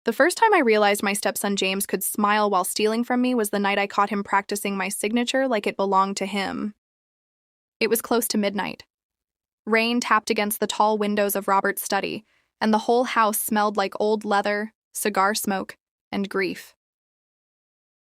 The first time I realized my stepson James could smile while stealing from me was the night I caught him practicing my signature like it belonged to him. It was close to midnight. Rain tapped against the tall windows of Robert's study, and the whole house smelled like old leather, cigar smoke, and grief.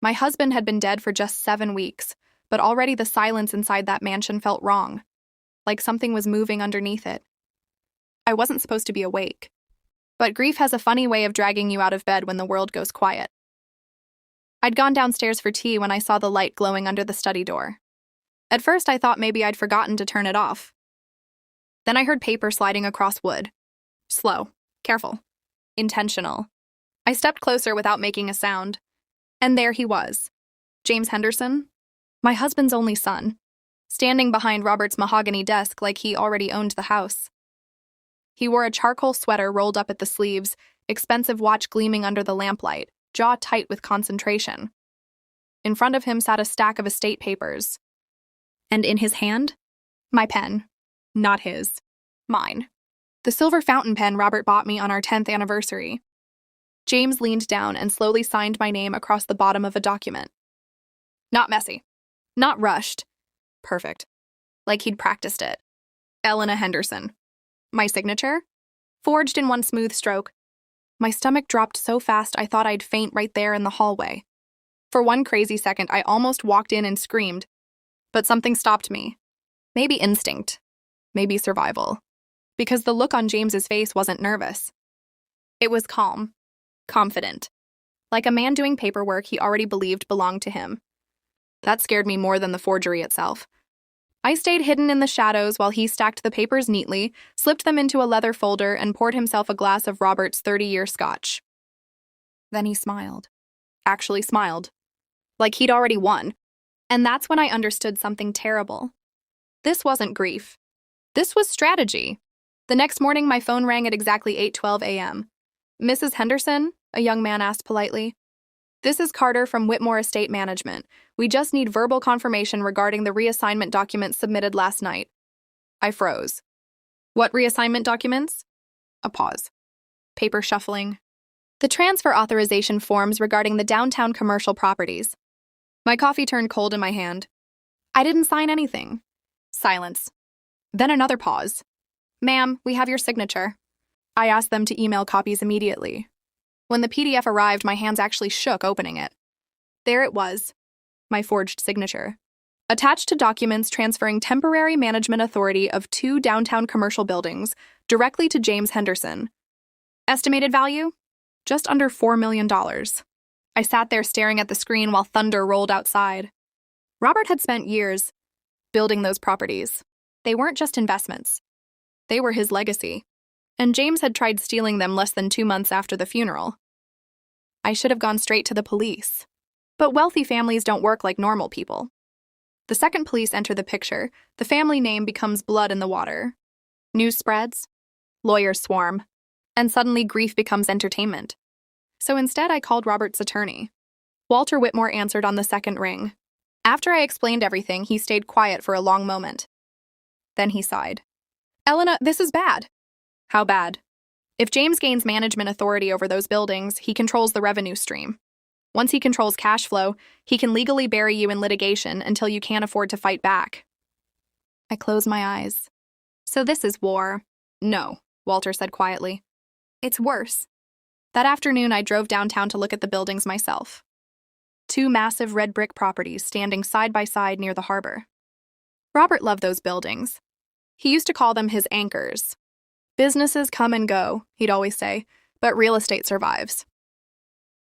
My husband had been dead for just 7 weeks, but already the silence inside that mansion felt wrong, like something was moving underneath it. I wasn't supposed to be awake. But grief has a funny way of dragging you out of bed when the world goes quiet. I'd gone downstairs for tea when I saw the light glowing under the study door. At first, I thought maybe I'd forgotten to turn it off. Then I heard paper sliding across wood. Slow, careful, intentional. I stepped closer without making a sound. And there he was, James Henderson, my husband's only son, standing behind Robert's mahogany desk like he already owned the house. He wore a charcoal sweater rolled up at the sleeves, expensive watch gleaming under the lamplight, jaw tight with concentration. In front of him sat a stack of estate papers. And in his hand, my pen. Not his. Mine. The silver fountain pen Robert bought me on our 10th anniversary. James leaned down and slowly signed my name across the bottom of a document. Not messy. Not rushed. Perfect. Like he'd practiced it. Elena Henderson. My signature? Forged in one smooth stroke. My stomach dropped so fast I thought I'd faint right there in the hallway. For one crazy second, I almost walked in and screamed. But something stopped me. Maybe instinct. Maybe survival. Because the look on James's face wasn't nervous. It was calm. Confident. Like a man doing paperwork he already believed belonged to him. That scared me more than the forgery itself. I stayed hidden in the shadows while he stacked the papers neatly, slipped them into a leather folder, and poured himself a glass of Robert's 30-year scotch. Then he smiled. Actually smiled. Like he'd already won. And that's when I understood something terrible. This wasn't grief. This was strategy. The next morning, my phone rang at exactly 8:12 a.m. "Mrs. Henderson?" a young man asked politely. "This is Carter from Whitmore Estate Management. We just need verbal confirmation regarding the reassignment documents submitted last night." I froze. "What reassignment documents?" A pause. Paper shuffling. "The transfer authorization forms regarding the downtown commercial properties." My coffee turned cold in my hand. "I didn't sign anything." Silence. Then another pause. "Ma'am, we have your signature." I asked them to email copies immediately. When the PDF arrived, my hands actually shook opening it. There it was, my forged signature. Attached to documents transferring temporary management authority of 2 downtown commercial buildings directly to James Henderson. Estimated value? Just under $4 million. I sat there staring at the screen while thunder rolled outside. Robert had spent years building those properties. They weren't just investments. They were his legacy. And James had tried stealing them less than 2 months after the funeral. I should have gone straight to the police. But wealthy families don't work like normal people. The second police enter the picture, the family name becomes blood in the water. News spreads, lawyers swarm, and suddenly grief becomes entertainment. So instead, I called Robert's attorney. Walter Whitmore answered on the second ring. After I explained everything, he stayed quiet for a long moment. Then he sighed. "Elena, this is bad." "How bad?" "If James gains management authority over those buildings, he controls the revenue stream. Once he controls cash flow, he can legally bury you in litigation until you can't afford to fight back." I closed my eyes. "So this is war." "No," Walter said quietly. "It's worse." That afternoon, I drove downtown to look at the buildings myself. 2 massive red brick properties standing side by side near the harbor. Robert loved those buildings. He used to call them his anchors. "Businesses come and go," he'd always say, "but real estate survives."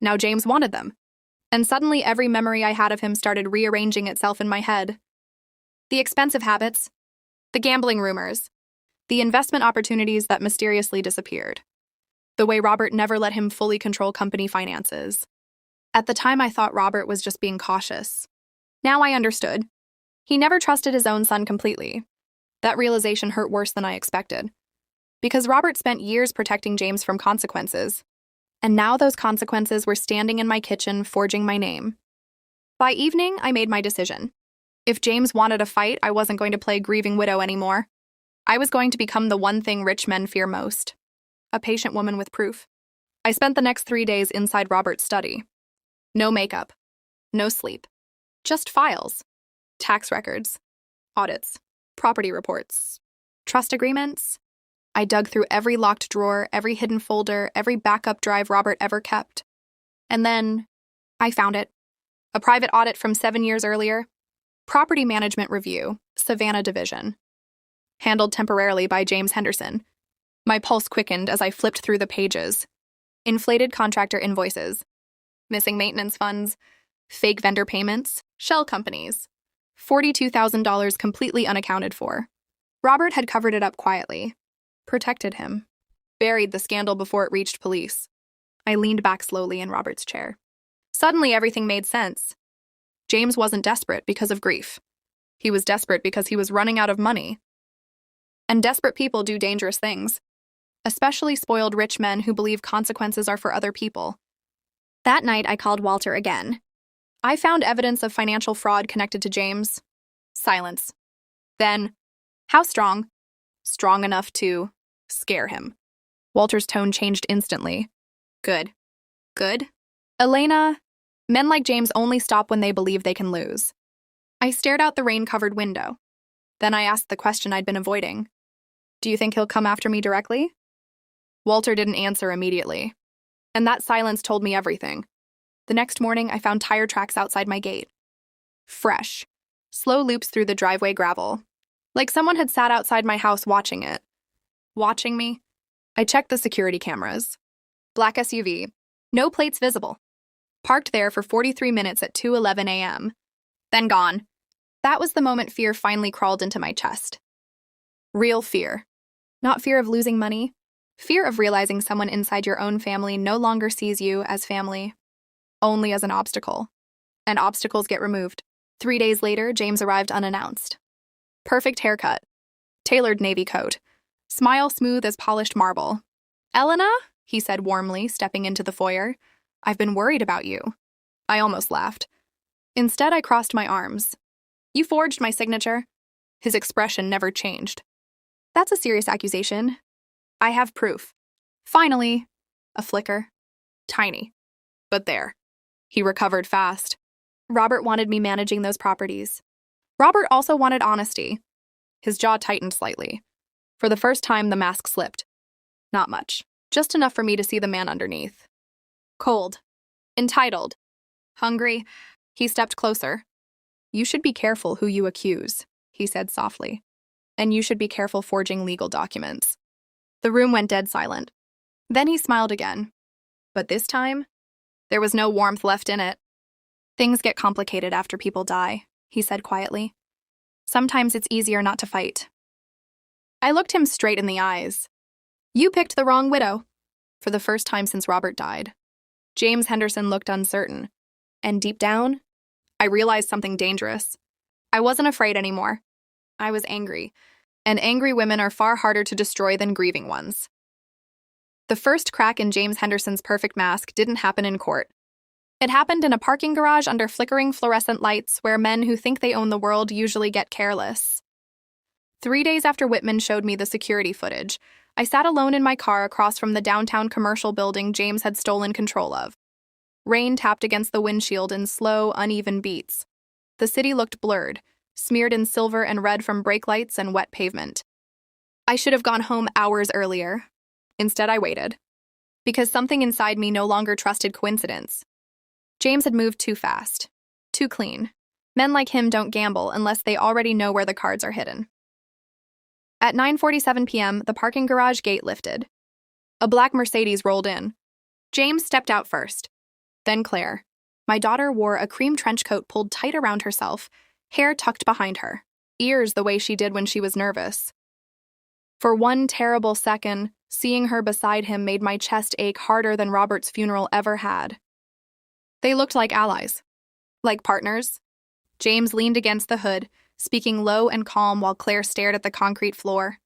Now James wanted them. And suddenly every memory I had of him started rearranging itself in my head. The expensive habits, the gambling rumors, the investment opportunities that mysteriously disappeared. The way Robert never let him fully control company finances. At the time, I thought Robert was just being cautious. Now I understood. He never trusted his own son completely. That realization hurt worse than I expected. Because Robert spent years protecting James from consequences. And now those consequences were standing in my kitchen, forging my name. By evening, I made my decision. If James wanted a fight, I wasn't going to play grieving widow anymore. I was going to become the one thing rich men fear most. A patient woman with proof. I spent the next 3 days inside Robert's study. No makeup, no sleep, just files, tax records, audits, property reports, trust agreements. I dug through every locked drawer, every hidden folder, every backup drive Robert ever kept. And then I found it. A private audit from 7 years earlier. Property Management Review, Savannah Division. Handled temporarily by James Henderson. My pulse quickened as I flipped through the pages. Inflated contractor invoices. Missing maintenance funds. Fake vendor payments. Shell companies. $42,000 completely unaccounted for. Robert had covered it up quietly. Protected him. Buried the scandal before it reached police. I leaned back slowly in Robert's chair. Suddenly, everything made sense. James wasn't desperate because of grief. He was desperate because he was running out of money. And desperate people do dangerous things, especially spoiled rich men who believe consequences are for other people. That night, I called Walter again. I found evidence of financial fraud connected to James. Silence. Then, how strong? Strong enough to scare him. Walter's tone changed instantly. Good. Good? Elena, men like James only stop when they believe they can lose. I stared out the rain-covered window. Then I asked the question I'd been avoiding. Do you think he'll come after me directly? Walter didn't answer immediately. And that silence told me everything. The next morning, I found tire tracks outside my gate. Fresh. Slow loops through the driveway gravel. Like someone had sat outside my house watching it. Watching me? I checked the security cameras. Black SUV. No plates visible. Parked there for 43 minutes at 2:11 a.m. Then gone. That was the moment fear finally crawled into my chest. Real fear. Not fear of losing money. Fear of realizing someone inside your own family no longer sees you as family, only as an obstacle. And obstacles get removed. 3 days later, James arrived unannounced. Perfect haircut. Tailored navy coat. Smile smooth as polished marble. Elena, he said warmly, stepping into the foyer. I've been worried about you. I almost laughed. Instead, I crossed my arms. You forged my signature. His expression never changed. That's a serious accusation. I have proof. Finally, a flicker. Tiny. But there. He recovered fast. Robert wanted me managing those properties. Robert also wanted honesty. His jaw tightened slightly. For the first time, the mask slipped. Not much. Just enough for me to see the man underneath. Cold. Entitled. Hungry. He stepped closer. You should be careful who you accuse, he said softly. And you should be careful forging legal documents. The room went dead silent. Then he smiled again. But this time, there was no warmth left in it. Things get complicated after people die, he said quietly. Sometimes it's easier not to fight. I looked him straight in the eyes. You picked the wrong widow. For the first time since Robert died. James Henderson looked uncertain. And deep down, I realized something dangerous. I wasn't afraid anymore. I was angry. And angry women are far harder to destroy than grieving ones. The first crack in James Henderson's perfect mask didn't happen in court. It happened in a parking garage under flickering fluorescent lights where men who think they own the world usually get careless. 3 days after Whitman showed me the security footage, I sat alone in my car across from the downtown commercial building James had stolen control of. Rain tapped against the windshield in slow, uneven beats. The city looked blurred, smeared in silver and red from brake lights and wet pavement. I should have gone home hours earlier. Instead, I waited. Because something inside me no longer trusted coincidence. James had moved too fast. Too clean. Men like him don't gamble unless they already know where the cards are hidden. At 9:47 p.m., the parking garage gate lifted. A black Mercedes rolled in. James stepped out first. Then Claire. My daughter wore a cream trench coat pulled tight around herself, hair tucked behind her, ears the way she did when she was nervous. For one terrible second, seeing her beside him made my chest ache harder than Robert's funeral ever had. They looked like allies. Like partners. James leaned against the hood, speaking low and calm while Claire stared at the concrete floor.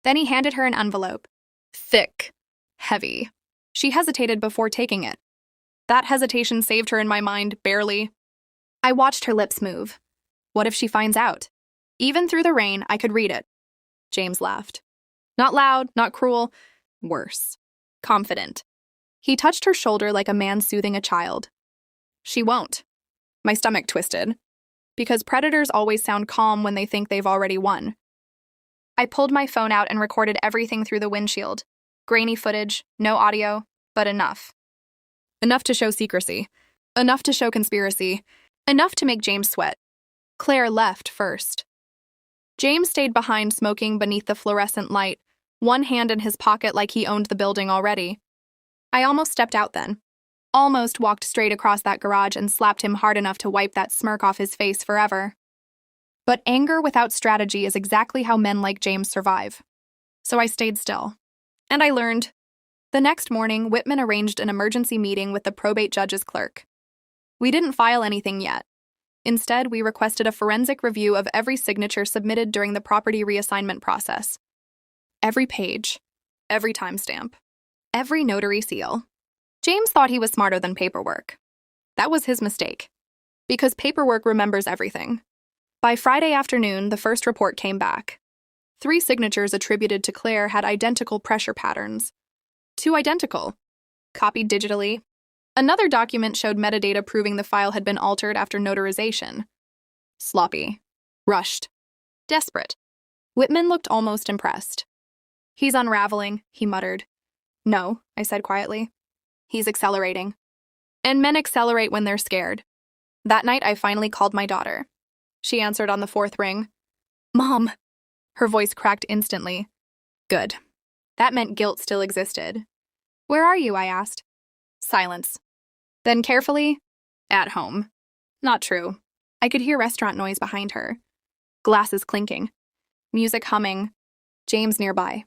Then he handed her an envelope. Thick. Heavy. She hesitated before taking it. That hesitation saved her in my mind, barely. I watched her lips move. What if she finds out? Even through the rain, I could read it. James laughed. Not loud, not cruel. Worse. Confident. He touched her shoulder like a man soothing a child. She won't. My stomach twisted. Because predators always sound calm when they think they've already won. I pulled my phone out and recorded everything through the windshield. Grainy footage, no audio, but enough. Enough to show secrecy. Enough to show conspiracy. Enough to make James sweat. Claire left first. James stayed behind, smoking beneath the fluorescent light, one hand in his pocket like he owned the building already. I almost stepped out then. Almost walked straight across that garage and slapped him hard enough to wipe that smirk off his face forever. But anger without strategy is exactly how men like James survive. So I stayed still. And I learned. The next morning, Whitman arranged an emergency meeting with the probate judge's clerk. We didn't file anything yet. Instead, we requested a forensic review of every signature submitted during the property reassignment process. Every page, every timestamp, every notary seal. James thought he was smarter than paperwork. That was his mistake. Because paperwork remembers everything. By Friday afternoon, the first report came back. 3 signatures attributed to Claire had identical pressure patterns. 2 identical, copied digitally. Another document showed metadata proving the file had been altered after notarization. Sloppy. Rushed. Desperate. Whitman looked almost impressed. He's unraveling, he muttered. No, I said quietly. He's accelerating. And men accelerate when they're scared. That night, I finally called my daughter. She answered on the 4th ring. Mom. Her voice cracked instantly. Good. That meant guilt still existed. Where are you? I asked. Silence. Then carefully, at home. Not true. I could hear restaurant noise behind her. Glasses clinking. Music humming. James nearby.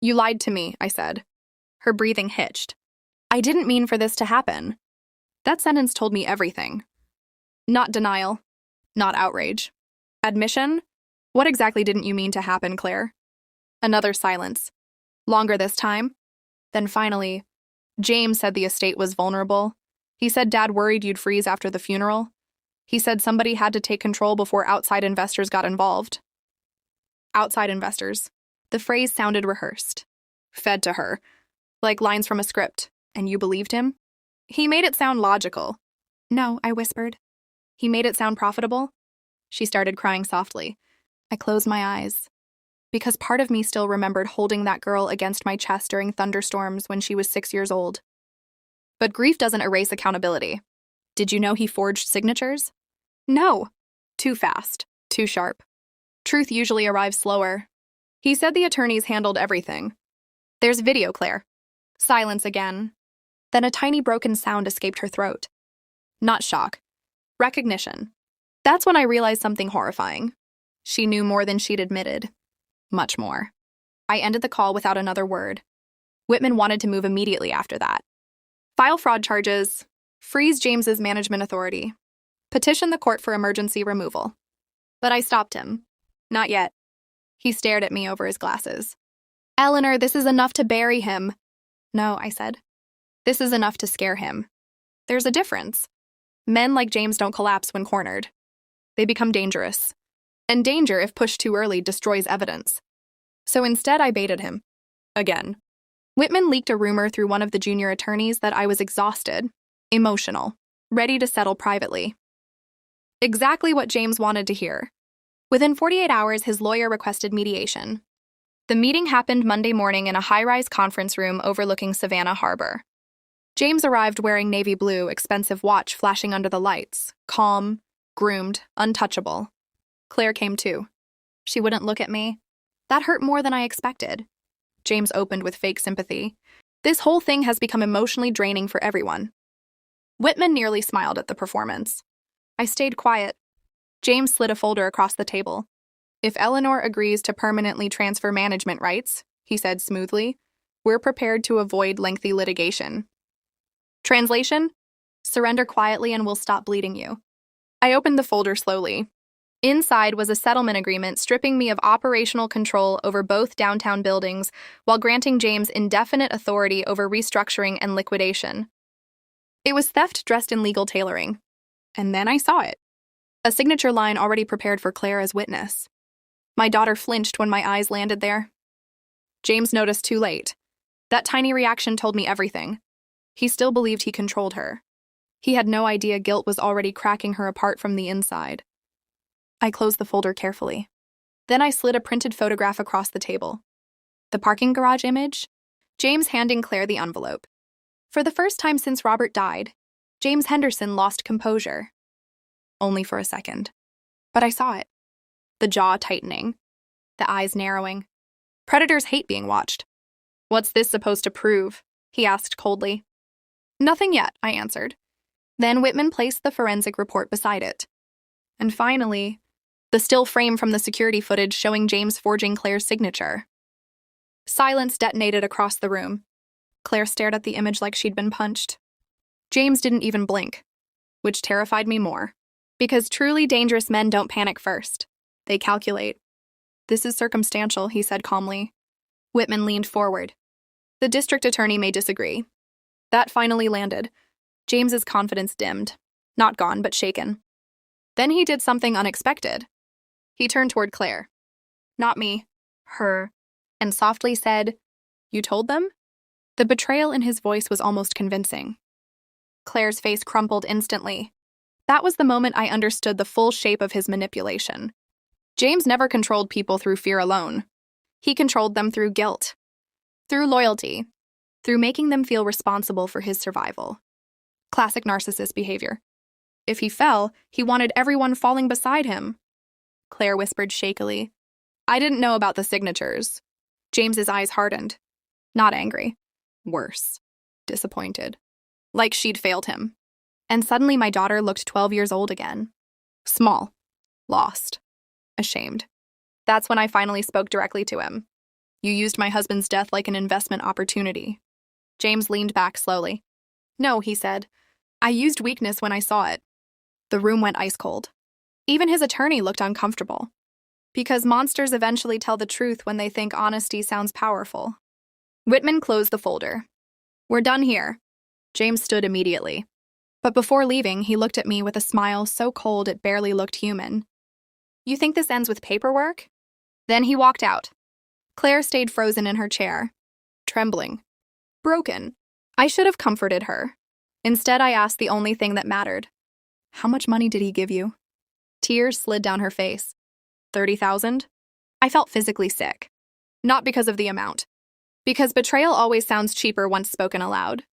You lied to me, I said. Her breathing hitched. I didn't mean for this to happen. That sentence told me everything. Not denial. Not outrage. Admission? What exactly didn't you mean to happen, Claire? Another silence. Longer this time. Then finally, James said the estate was vulnerable. He said Dad worried you'd freeze after the funeral. He said somebody had to take control before outside investors got involved. Outside investors. The phrase sounded rehearsed. Fed to her. Like lines from a script. And you believed him? He made it sound logical. No, I whispered. He made it sound profitable? She started crying softly. I closed my eyes. Because part of me still remembered holding that girl against my chest during thunderstorms when she was 6 years old. But grief doesn't erase accountability. Did you know he forged signatures? No. Too fast. Too sharp. Truth usually arrives slower. He said the attorneys handled everything. There's video, Claire. Silence again. Then a tiny broken sound escaped her throat. Not shock. Recognition. That's when I realized something horrifying. She knew more than she'd admitted. Much more. I ended the call without another word. Whitman wanted to move immediately after that. File fraud charges. Freeze James's management authority. Petition the court for emergency removal. But I stopped him. Not yet. He stared at me over his glasses. Eleanor, this is enough to bury him. No, I said. This is enough to scare him. There's a difference. Men like James don't collapse when cornered. They become dangerous. And danger, if pushed too early, destroys evidence. So instead, I baited him. Again. Whitman leaked a rumor through one of the junior attorneys that I was exhausted, emotional, ready to settle privately. Exactly what James wanted to hear. Within 48 hours, his lawyer requested mediation. The meeting happened Monday morning in a high-rise conference room overlooking Savannah Harbor. James arrived wearing navy blue, expensive watch flashing under the lights, calm, groomed, untouchable. Claire came too. She wouldn't look at me. That hurt more than I expected. James opened with fake sympathy. This whole thing has become emotionally draining for everyone. Whitman nearly smiled at the performance. I stayed quiet. James slid a folder across the table. If Eleanor agrees to permanently transfer management rights, he said smoothly, we're prepared to avoid lengthy litigation. Translation? Surrender quietly and we'll stop bleeding you. I opened the folder slowly. Inside was a settlement agreement stripping me of operational control over both downtown buildings while granting James indefinite authority over restructuring and liquidation. It was theft dressed in legal tailoring. And then I saw it. A signature line already prepared for Claire as witness. My daughter flinched when my eyes landed there. James noticed too late. That tiny reaction told me everything. He still believed he controlled her. He had no idea guilt was already cracking her apart from the inside. I closed the folder carefully. Then I slid a printed photograph across the table. The parking garage image? James handing Claire the envelope. For the first time since Robert died, James Henderson lost composure. Only for a second. But I saw it. The jaw tightening. The eyes narrowing. Predators hate being watched. "What's this supposed to prove?" he asked coldly. "Nothing yet," I answered. Then Whitman placed the forensic report beside it. And finally, the still frame from the security footage showing James forging Claire's signature. Silence detonated across the room. Claire stared at the image like she'd been punched. James didn't even blink, which terrified me more. Because truly dangerous men don't panic first. They calculate. "This is circumstantial," he said calmly. Whitman leaned forward. "The district attorney may disagree." That finally landed. James's confidence dimmed. Not gone, but shaken. Then he did something unexpected. He turned toward Claire. "Not me. Her." And softly said, "You told them?" The betrayal in his voice was almost convincing. Claire's face crumpled instantly. That was the moment I understood the full shape of his manipulation. James never controlled people through fear alone. He controlled them through guilt, through loyalty, through making them feel responsible for his survival. Classic narcissist behavior. If he fell, he wanted everyone falling beside him. Claire whispered shakily, "I didn't know about the signatures." James's eyes hardened. Not angry. Worse. Disappointed. Like she'd failed him. And suddenly my daughter looked 12 years old again. Small. Lost. Ashamed. That's when I finally spoke directly to him. "You used my husband's death like an investment opportunity." James leaned back slowly. "No," he said. "I used weakness when I saw it." The room went ice cold. Even his attorney looked uncomfortable. Because monsters eventually tell the truth when they think honesty sounds powerful. Whitman closed the folder. "We're done here." James stood immediately. But before leaving, he looked at me with a smile so cold it barely looked human. "You think this ends with paperwork?" Then he walked out. Claire stayed frozen in her chair, trembling, broken. I should have comforted her. Instead, I asked the only thing that mattered. "How much money did he give you?" Tears slid down her face. 30,000? I felt physically sick. Not because of the amount. Because betrayal always sounds cheaper once spoken aloud.